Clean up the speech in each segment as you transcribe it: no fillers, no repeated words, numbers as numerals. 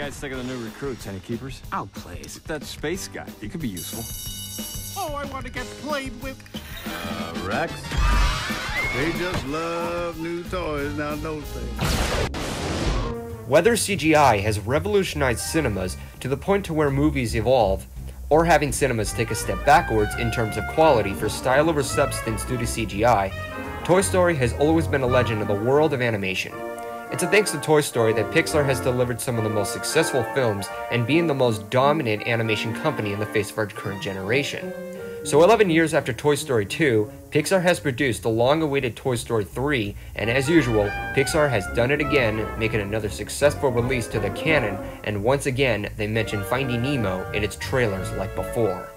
guys think of the new recruits? Any keepers? Oh, please. That space guy. He could be useful. Oh, I want to get played with. Rex? They just love new toys now, don't they? Whether CGI has revolutionized cinemas to the point to where movies evolve, or having cinemas take a step backwards in terms of quality for style over substance due to CGI, Toy Story has always been a legend in the world of animation. It's a thanks to Toy Story that Pixar has delivered some of the most successful films and being the most dominant animation company in the face of our current generation. So 11 years after Toy Story 2, Pixar has produced the long-awaited Toy Story 3, and as usual, Pixar has done it again, making another successful release to their canon, and once again, they mention Finding Nemo in its trailers like before.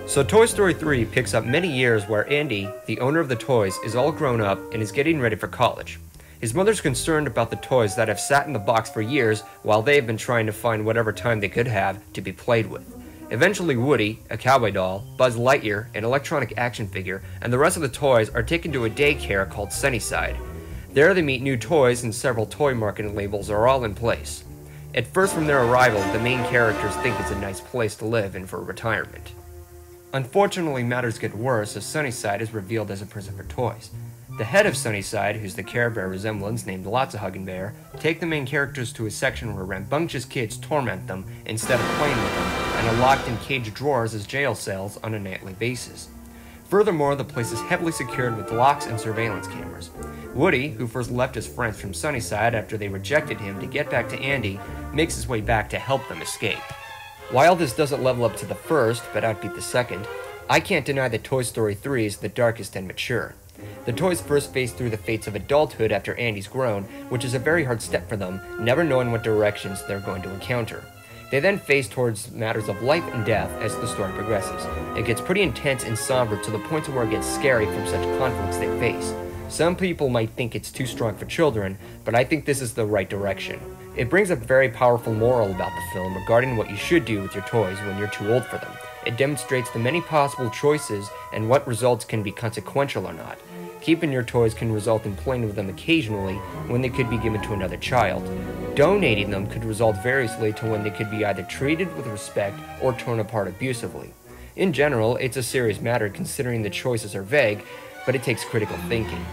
So Toy Story 3 picks up many years where Andy, the owner of the toys, is all grown up and is getting ready for college. His mother's concerned about the toys that have sat in the box for years while they have been trying to find whatever time they could have to be played with. Eventually Woody, a cowboy doll, Buzz Lightyear, an electronic action figure, and the rest of the toys are taken to a daycare called Sunnyside. There they meet new toys and several toy marketing labels are all in place. At first from their arrival, the main characters think it's a nice place to live and for retirement. Unfortunately, matters get worse as Sunnyside is revealed as a prison for toys. The head of Sunnyside, who's the Care Bear resemblance named Lotsa-Huggin' Bear, take the main characters to a section where rambunctious kids torment them instead of playing with them, and are locked in caged drawers as jail cells on a nightly basis. Furthermore, the place is heavily secured with locks and surveillance cameras. Woody, who first left his friends from Sunnyside after they rejected him to get back to Andy, makes his way back to help them escape. While this doesn't level up to the first, but outbeat the second, I can't deny that Toy Story 3 is the darkest and mature. The toys first face through the fates of adulthood after Andy's grown, which is a very hard step for them, never knowing what directions they're going to encounter. They then face towards matters of life and death as the story progresses. It gets pretty intense and somber to the point to where it gets scary from such conflicts they face. Some people might think it's too strong for children, but I think this is the right direction. It brings a very powerful moral about the film regarding what you should do with your toys when you're too old for them. It demonstrates the many possible choices and what results can be consequential or not. Keeping your toys can result in playing with them occasionally when they could be given to another child. Donating them could result variously to when they could be either treated with respect or torn apart abusively. In general, it's a serious matter considering the choices are vague, but it takes critical thinking.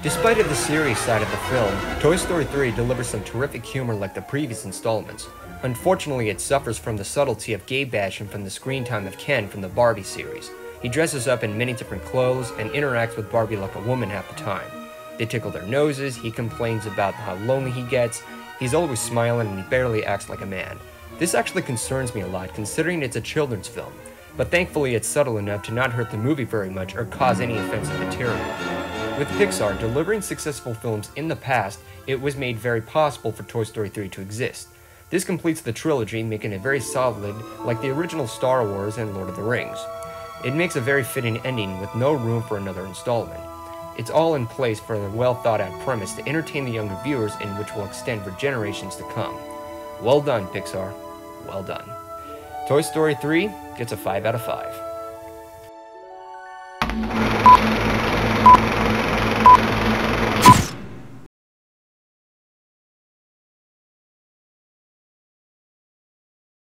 Despite the serious side of the film, Toy Story 3 delivers some terrific humor like the previous installments. Unfortunately, it suffers from the subtlety of gay bashing from the screen time of Ken from the Barbie series. He dresses up in many different clothes and interacts with Barbie like a woman half the time. They tickle their noses, he complains about how lonely he gets, he's always smiling and he barely acts like a man. This actually concerns me a lot considering it's a children's film, but thankfully it's subtle enough to not hurt the movie very much or cause any offensive material. With Pixar delivering successful films in the past, it was made very possible for Toy Story 3 to exist. This completes the trilogy, making it very solid like the original Star Wars and Lord of the Rings. It makes a very fitting ending with no room for another installment. It's all in place for a well-thought-out premise to entertain the younger viewers and which will extend for generations to come. Well done, Pixar. Well done. Toy Story 3 gets a 5 out of 5.